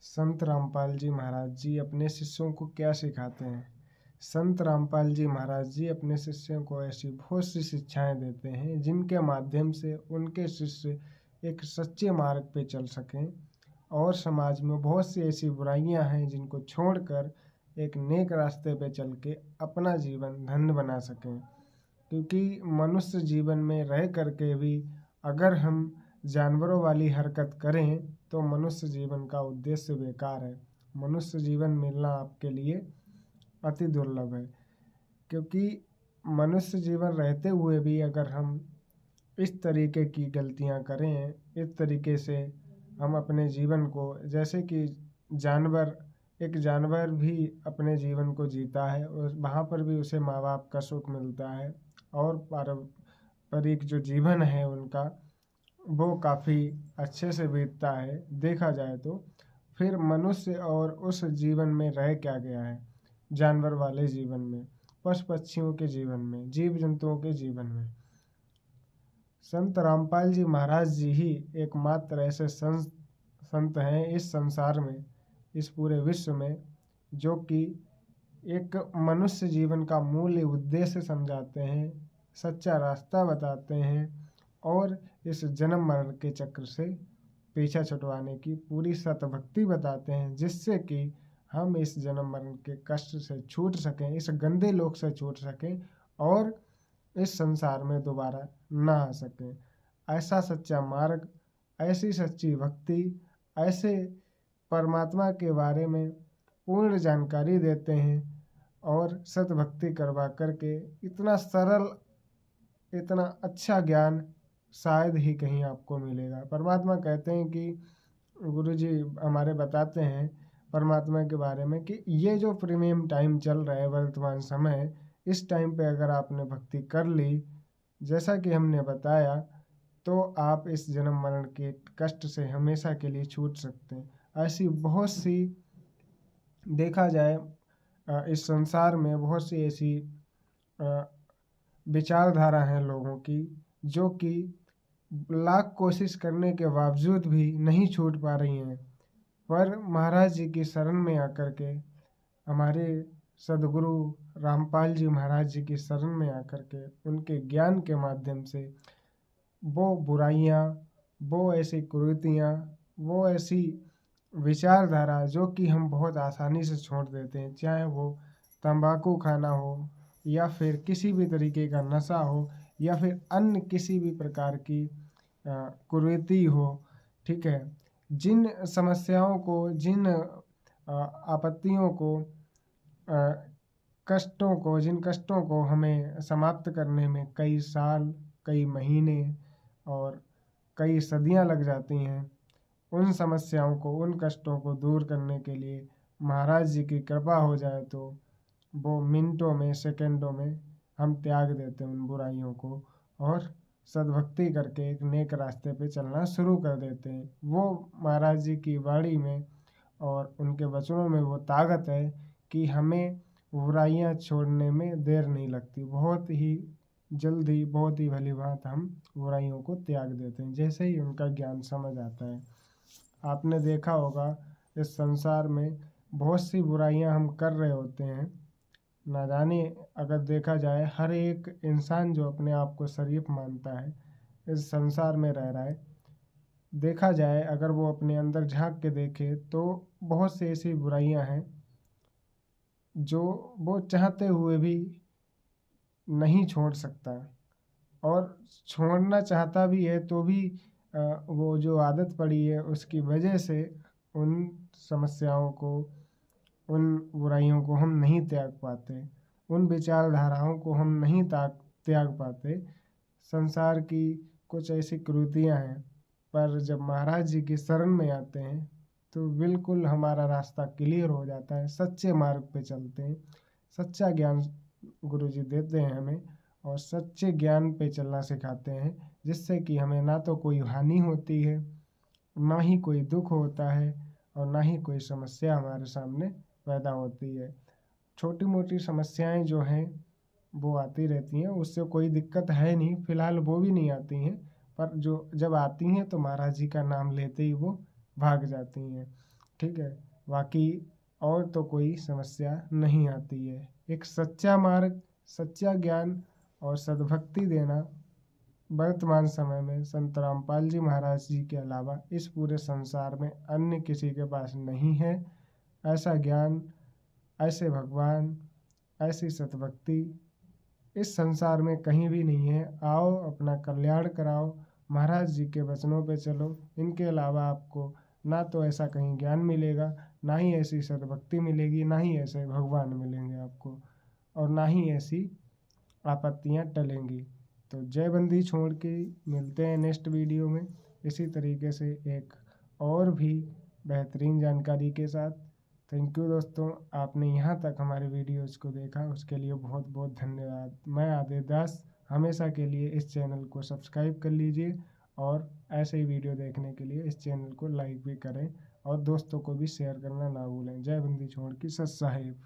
संत रामपाल जी महाराज जी अपने शिष्यों को क्या सिखाते हैं। संत रामपाल जी महाराज जी अपने शिष्यों को ऐसी बहुत सी शिक्षाएं देते हैं जिनके माध्यम से उनके शिष्य एक सच्चे मार्ग पे चल सकें और समाज में बहुत सी ऐसी बुराइयां हैं जिनको छोड़कर एक नेक रास्ते पे चल के अपना जीवन धन्य बना सकें। क्योंकि मनुष्य जीवन में रह करके भी अगर हम जानवरों वाली हरकत करें तो मनुष्य जीवन का उद्देश्य बेकार है। मनुष्य जीवन मिलना आपके लिए अति दुर्लभ है, क्योंकि मनुष्य जीवन रहते हुए भी अगर हम इस तरीके की गलतियां करें, इस तरीके से हम अपने जीवन को, जैसे कि एक जानवर भी अपने जीवन को जीता है और वहाँ पर भी उसे माँ बाप का सुख मिलता है और पारंपरिक जो जीवन है उनका वो काफ़ी अच्छे से बीतता है देखा जाए तो। फिर मनुष्य और उस जीवन में रह क्या गया है, जानवर वाले जीवन में, पशु पक्षियों के जीवन में, जीव जंतुओं के जीवन में। संत रामपाल जी महाराज जी ही एकमात्र ऐसे संत हैं इस संसार में, इस पूरे विश्व में, जो कि एक मनुष्य जीवन का मूल उद्देश्य समझाते हैं, सच्चा रास्ता बताते हैं और इस जन्म मरण के चक्र से पीछा छुड़वाने की पूरी सतभक्ति बताते हैं, जिससे कि हम इस जन्म मरण के कष्ट से छूट सकें, इस गंदे लोक से छूट सकें और इस संसार में दोबारा ना आ सकें। ऐसा सच्चा मार्ग, ऐसी सच्ची भक्ति, ऐसे परमात्मा के बारे में पूर्ण जानकारी देते हैं और सतभक्ति करवा करके इतना सरल, इतना अच्छा ज्ञान शायद ही कहीं आपको मिलेगा। परमात्मा कहते हैं कि गुरु जी हमारे बताते हैं परमात्मा के बारे में कि ये जो प्रीमियम टाइम चल रहा है वर्तमान समय, इस टाइम पे अगर आपने भक्ति कर ली, जैसा कि हमने बताया, तो आप इस जन्म मरण के कष्ट से हमेशा के लिए छूट सकते हैं। ऐसी बहुत सी, देखा जाए इस संसार में बहुत सी ऐसी विचारधारा हैं लोगों की जो कि लाख कोशिश करने के बावजूद भी नहीं छूट पा रही हैं। पर महाराज जी की शरण में आकर के, हमारे सदगुरु रामपाल जी महाराज जी की शरण में आकर के, उनके ज्ञान के माध्यम से वो बुराइयाँ, वो ऐसी कुरीतियाँ, वो ऐसी विचारधारा जो कि हम बहुत आसानी से छोड़ देते हैं, चाहे वो तंबाकू खाना हो या फिर किसी भी तरीके का नशा हो या फिर अन्य किसी भी प्रकार की कुरीति हो, ठीक है। जिन समस्याओं को, जिन आपत्तियों को, जिन कष्टों को हमें समाप्त करने में कई साल, कई महीने और कई सदियां लग जाती हैं, उन समस्याओं को, उन कष्टों को दूर करने के लिए महाराज जी की कृपा हो जाए तो वो मिनटों में, सेकंडों में हम त्याग देते हैं उन बुराइयों को और सद्भक्ति करके एक नेक रास्ते पे चलना शुरू कर देते हैं। वो महाराज जी की वाणी में और उनके वचनों में वो ताकत है कि हमें बुराइयां छोड़ने में देर नहीं लगती। बहुत ही जल्दी, बहुत ही भली बात हम बुराइयों को त्याग देते हैं जैसे ही उनका ज्ञान समझ आता है। आपने देखा होगा इस संसार में बहुत सी बुराइयां हम कर रहे होते हैं, ना जाने, अगर देखा जाए हर एक इंसान जो अपने आप को शरीफ मानता है इस संसार में रह रहा है, देखा जाए अगर वो अपने अंदर झांक के देखे तो बहुत सी ऐसी बुराइयां हैं जो वो चाहते हुए भी नहीं छोड़ सकता, और छोड़ना चाहता भी है तो भी वो जो आदत पड़ी है उसकी वजह से उन समस्याओं को, उन बुराइयों को हम नहीं त्याग पाते, उन विचारधाराओं को हम नहीं त्याग पाते। संसार की कुछ ऐसी कुरीतियाँ हैं, पर जब महाराज जी की शरण में आते हैं तो बिल्कुल हमारा रास्ता क्लियर हो जाता है, सच्चे मार्ग पे चलते हैं। सच्चा ज्ञान गुरु जी देते हैं हमें और सच्चे ज्ञान पे चलना सिखाते हैं, जिससे कि हमें ना तो कोई हानि होती है, ना ही कोई दुख होता है और ना ही कोई समस्या हमारे सामने पैदा होती है। छोटी मोटी समस्याएं जो हैं वो आती रहती हैं, उससे कोई दिक्कत है नहीं, फिलहाल वो भी नहीं आती हैं, पर जो जब आती हैं तो महाराज जी का नाम लेते ही वो भाग जाती हैं। ठीक है। बाकी और तो कोई समस्या नहीं आती है। एक सच्चा मार्ग, सच्चा ज्ञान और सद्भक्ति देना वर्तमान समय में संत रामपाल जी महाराज जी के अलावा इस पूरे संसार में अन्य किसी के पास नहीं है। ऐसा ज्ञान, ऐसे भगवान, ऐसी सद्भक्ति इस संसार में कहीं भी नहीं है। आओ अपना कल्याण कराओ, महाराज जी के वचनों पे चलो। इनके अलावा आपको ना तो ऐसा कहीं ज्ञान मिलेगा, ना ही ऐसी सद्भक्ति मिलेगी, ना ही ऐसे भगवान मिलेंगे आपको, और ना ही ऐसी आपत्तियां टलेंगी। तो जय बंदी छोड़ के मिलते हैं नेक्स्ट वीडियो में इसी तरीके से एक और भी बेहतरीन जानकारी के साथ। थैंक यू दोस्तों, आपने यहाँ तक हमारे वीडियोज़ को देखा उसके लिए बहुत बहुत धन्यवाद। मैं आदित्य दास हमेशा के लिए इस चैनल को सब्सक्राइब कर लीजिए और ऐसे ही वीडियो देखने के लिए इस चैनल को लाइक भी करें और दोस्तों को भी शेयर करना ना भूलें। जय बंदी छोड़ की सत साहिब।